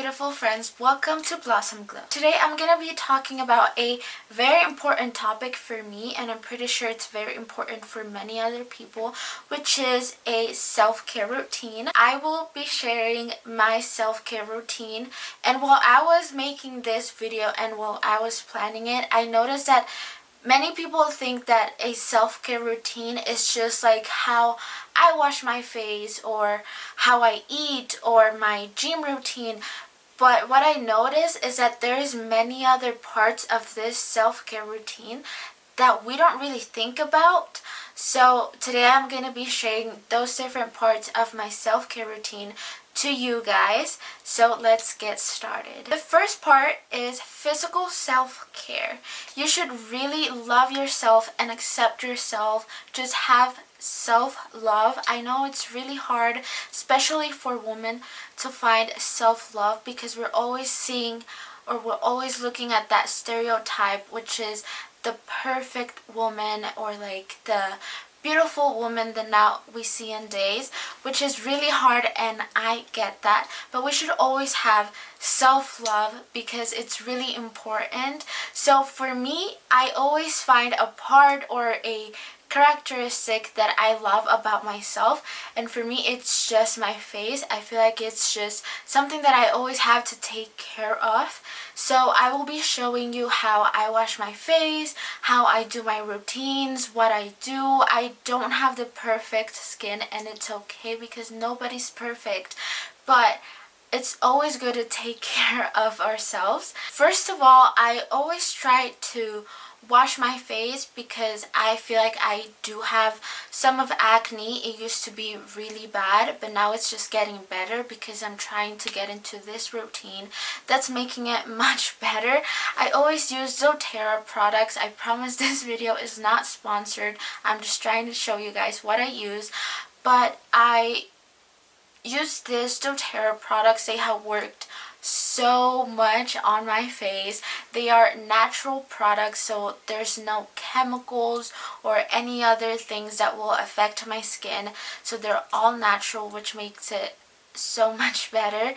beautiful friends, welcome to Blossomglo. Today I'm going to be talking about a very important topic for me, and I'm pretty sure it's very important for many other people, which is a self-care routine. I will be sharing my self-care routine, and while I was making this video and while I was planning it, I noticed that many people think that a self-care routine is just like how I wash my face or how I eat or my gym routine. But what I notice is that there's many other parts of this self-care routine that we don't really think about. So today I'm going to be sharing those different parts of my self-care routine to you guys. So let's get started. The first part is physical self-care. You should really love yourself and accept yourself. Just have self-love. I know it's really hard, especially for women, to find self-love because we're always seeing or we're always looking at that stereotype, which is the perfect woman or like the beautiful woman that now we see in days, which is really hard, and I get that, but we should always have self-love because it's really important. So for me, I always find a part or a characteristic that I love about myself, and for me it's just my face. I feel like it's just something that I always have to take care of. So I will be showing you how I wash my face, how I do my routines, what I do. I don't have the perfect skin, and it's okay because nobody's perfect, but it's always good to take care of ourselves. First of all, I always try to wash my face because I feel like I do have some of acne. It used to be really bad, but now it's just getting better because I'm trying to get into this routine that's making it much better. I always use doTERRA products. I promise this video is not sponsored. I'm just trying to show you guys what I use, but I use this doTERRA products. They have worked so much on my face. They are natural products, so there's no chemicals or any other things that will affect my skin, so they're all natural, which makes it so much better.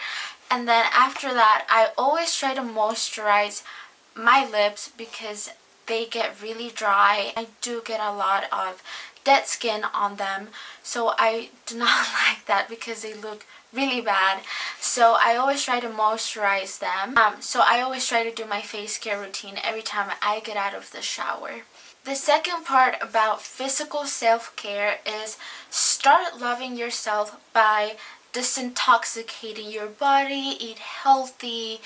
And then after that, I always try to moisturize my lips because they get really dry. I do get a lot of dead skin on them, so I do not like that because they look really bad. So I always try to moisturize them. So I always try to do my face care routine every time I get out of the shower. The second part about physical self-care is start loving yourself by disintoxicating your body, eat healthy,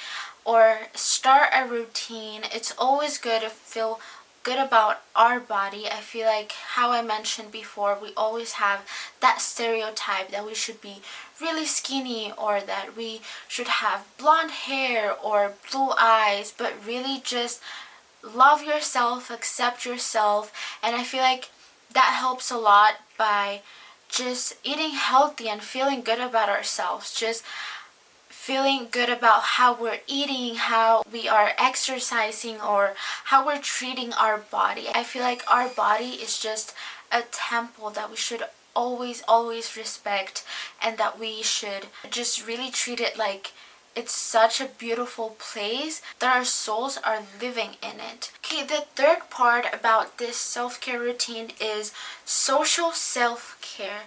or start a routine. It's always good to feel good about our body. I feel like, how I mentioned before, we always have that stereotype that we should be really skinny or that we should have blonde hair or blue eyes, but really just love yourself, accept yourself. And I feel like that helps a lot by just eating healthy and feeling good about ourselves, just feeling good about how we're eating, how we are exercising, or how we're treating our body. I feel like our body is just a temple that we should always respect, and that we should just really treat it like it's such a beautiful place that our souls are living in it. Okay, the third part about this self-care routine is social self-care.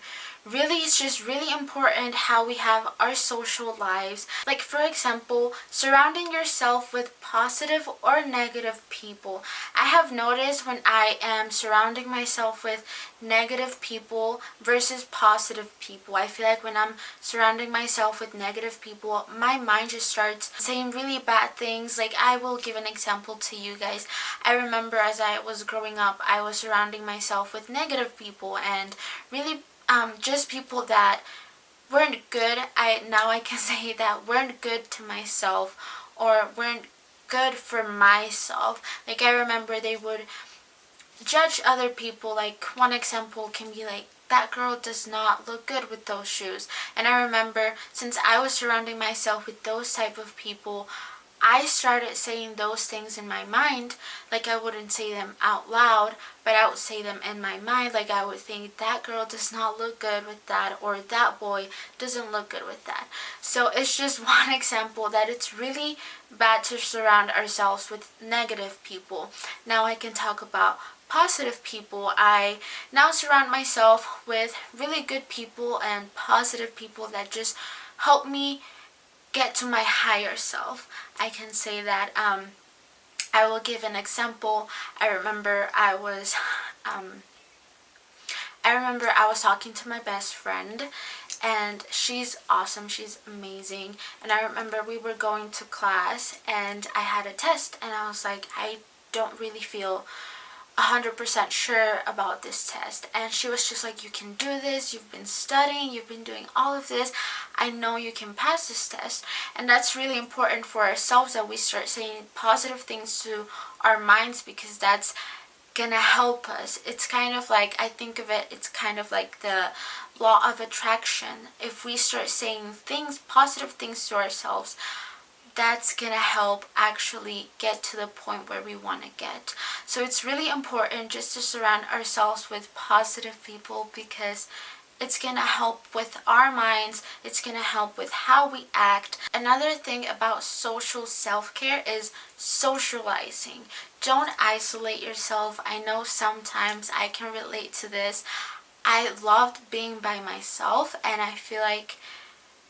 Really, it's just really important how we have our social lives. Like, for example, surrounding yourself with positive or negative people. I have noticed when I am surrounding myself with negative people versus positive people, I feel like when I'm surrounding myself with negative people, my mind just starts saying really bad things. Like, I will give an example to you guys. I remember as I was growing up, I was surrounding myself with negative people and really just people that weren't good. Now I can say that weren't good to myself or weren't good for myself. Like, I remember they would judge other people. Like, one example can be like, that girl does not look good with those shoes. And I remember, since I was surrounding myself with those type of people, I started saying those things in my mind. Like, I wouldn't say them out loud, but I would say them in my mind. Like, I would think, that girl does not look good with that, or that boy doesn't look good with that. So it's just one example that it's really bad to surround ourselves with negative people. Now I can talk about positive people. I now surround myself with really good people and positive people that just help me get to my higher self. I can say that. I will give an example. I remember I was talking to my best friend, and she's awesome, she's amazing. And I remember we were going to class and I had a test, and I was like, I don't really feel 100% sure about this test. And she was just like, you can do this, you've been studying, you've been doing all of this, I know you can pass this test. And that's really important for ourselves, that we start saying positive things to our minds, because that's gonna help us. It's kind of like, I think of it, it's kind of like the law of attraction. If we start saying things, positive things to ourselves, that's gonna help actually get to the point where we want to get. So it's really important just to surround ourselves with positive people, because it's gonna help with our minds, it's gonna help with how we act. Another thing about social self-care is socializing. Don't isolate yourself. I know sometimes I can relate to this. I loved being by myself, and I feel like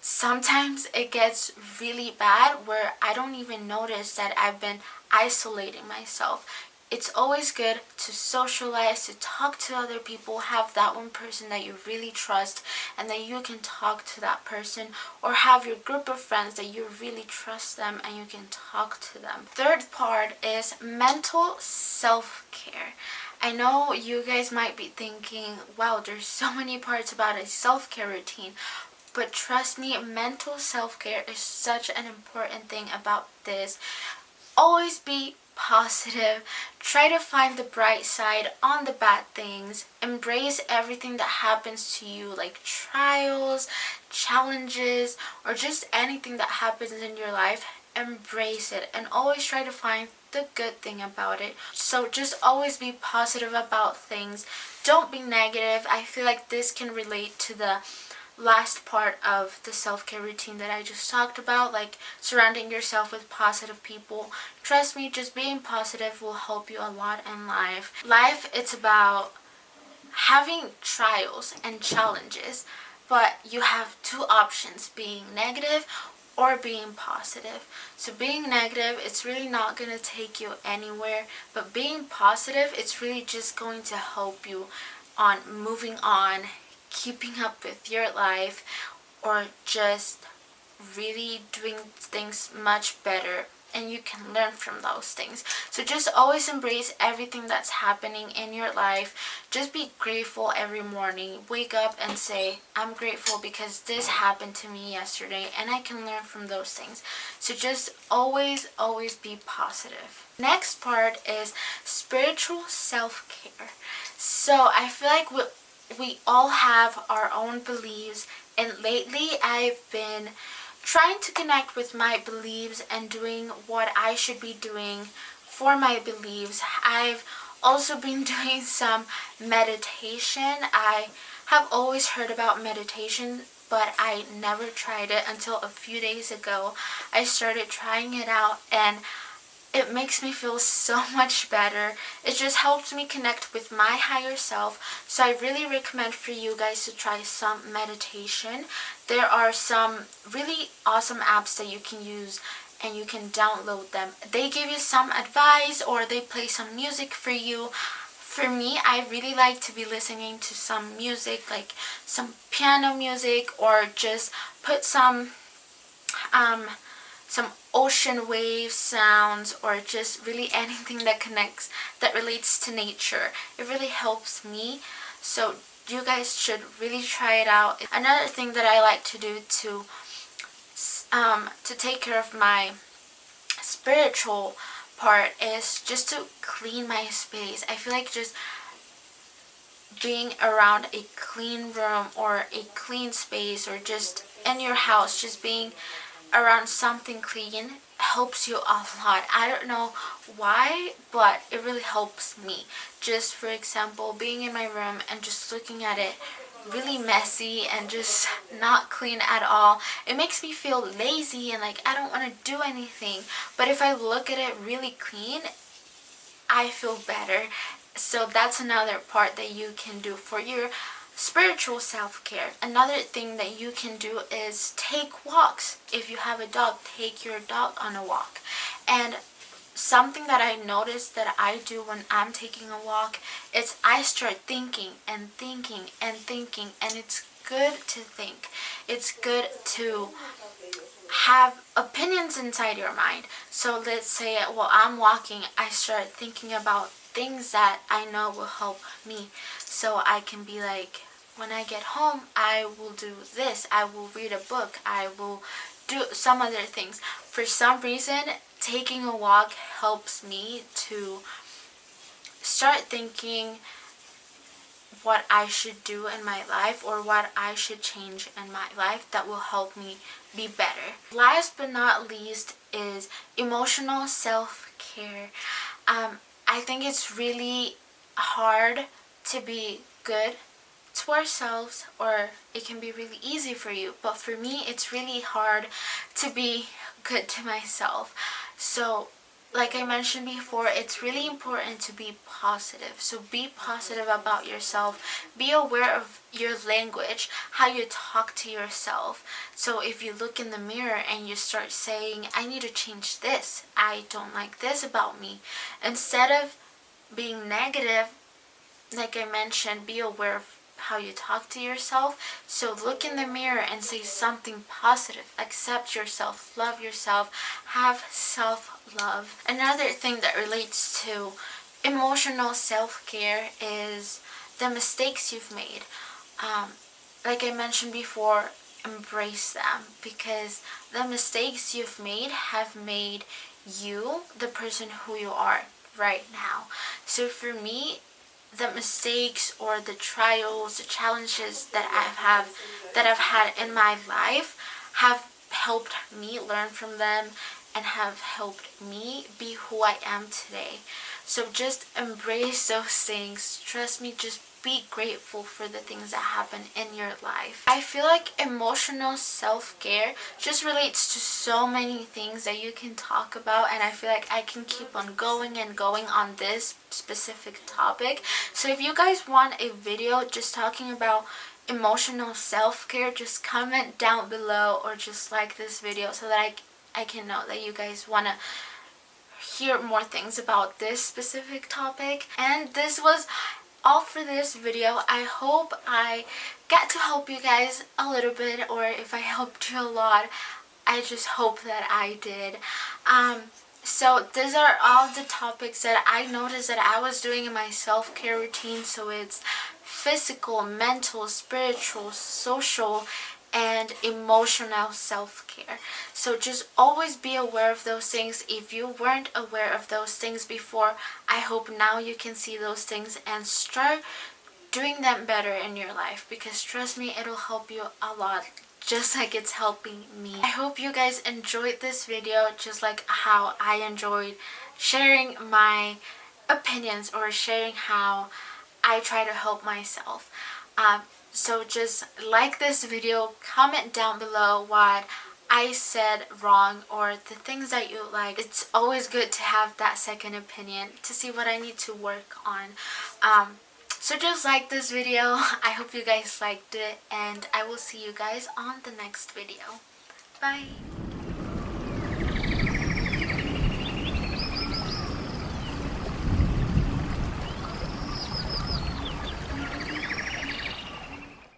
sometimes it gets really bad where I don't even notice that I've been isolating myself. It's always good to socialize, to talk to other people, have that one person that you really trust and that you can talk to that person, or have your group of friends that you really trust them and you can talk to them. Third part is mental self-care. I know you guys might be thinking, wow, there's so many parts about a self-care routine. But trust me, mental self-care is such an important thing about this. Always be positive. Try to find the bright side on the bad things. Embrace everything that happens to you, like trials, challenges, or just anything that happens in your life. Embrace it and always try to find the good thing about it. So just always be positive about things. Don't be negative. I feel like this can relate to the last part of the self-care routine that I just talked about, like surrounding yourself with positive people. Trust me, just being positive will help you a lot in life. Life, it's about having trials and challenges, but you have two options: being negative or being positive. So being negative, it's really not going to take you anywhere, but being positive, it's really just going to help you on moving on, keeping up with your life, or just really doing things much better, and you can learn from those things. So just always embrace everything that's happening in your life. Just be grateful every morning. Wake up and say, I'm grateful because this happened to me yesterday and I can learn from those things. So just always be positive. Next part is spiritual self-care. So I feel like we all have our own beliefs, and lately I've been trying to connect with my beliefs and doing what I should be doing for my beliefs. I've also been doing some meditation. I have always heard about meditation, but I never tried it until a few days ago. I started trying it out, and it makes me feel so much better. It just helps me connect with my higher self. So I really recommend for you guys to try some meditation. There are some really awesome apps that you can use and you can download them. They give you some advice or they play some music for you. For me, I really like to be listening to some music, like some piano music, or just put some ocean wave sounds, or just really anything that relates to nature. It really helps me. So you guys should really try it out. Another thing that I like to do to take care of my spiritual part is just to clean my space. I feel like just being around a clean room or a clean space, or just in your house, just being around something clean helps you a lot. I don't know why, but it really helps me. Just for example, being in my room and just looking at it really messy and just not clean at all, it makes me feel lazy and like I don't want to do anything. But if I look at it really clean, I feel better. So that's another part that you can do for your spiritual self-care. Another thing that you can do is take walks. If you have a dog, take your dog on a walk. And something that I noticed that I do when I'm taking a walk is I start thinking and thinking and thinking, and it's good to think. It's good to have opinions inside your mind. So let's say while I'm walking, I start thinking about things that I know will help me. So I can be like, when I get home, I will do this. I will read a book. I will do some other things. For some reason, taking a walk helps me to start thinking what I should do in my life or what I should change in my life that will help me be better. Last but not least is emotional self-care. I think it's really hard to be good to ourselves, or it can be really easy for you, but for me it's really hard to be good to myself. So like I mentioned before, it's really important to be positive. So be positive about yourself. Be aware of your language, how you talk to yourself. So if you look in the mirror and you start saying, I need to change this, I don't like this about me, instead of being negative, like I mentioned, be aware of how you talk to yourself. So look in the mirror and say something positive. Accept yourself, love yourself, have self-love. Another thing that relates to emotional self-care is the mistakes you've made. Like I mentioned before, embrace them, because the mistakes you've made have made you the person who you are right now. So for me, the mistakes or the trials, the challenges that I've had in my life have helped me learn from them and have helped me be who I am today. So just embrace those things. Trust me, just be grateful for the things that happen in your life. I feel like emotional self-care just relates to so many things that you can talk about, and I feel like I can keep on going and going on this specific topic. So if you guys want a video just talking about emotional self-care, just comment down below or just like this video so that I can know that you guys want to hear more things about this specific topic. And this was all for this video. I hope I got to help you guys a little bit, or if I helped you a lot, I just hope that I did. So these are all the topics that I noticed that I was doing in my self-care routine. So it's physical, mental, spiritual, social, and emotional self-care. So just always be aware of those things. If you weren't aware of those things before, I hope now you can see those things and start doing them better in your life, because trust me, it'll help you a lot, just like it's helping me. I hope you guys enjoyed this video just like how I enjoyed sharing my opinions or sharing how I try to help myself. So just like this video, comment down below what I said wrong or the things that you like. It's always good to have that second opinion to see what I need to work on. So just like this video. I hope you guys liked it, and I will see you guys on the next video. Bye!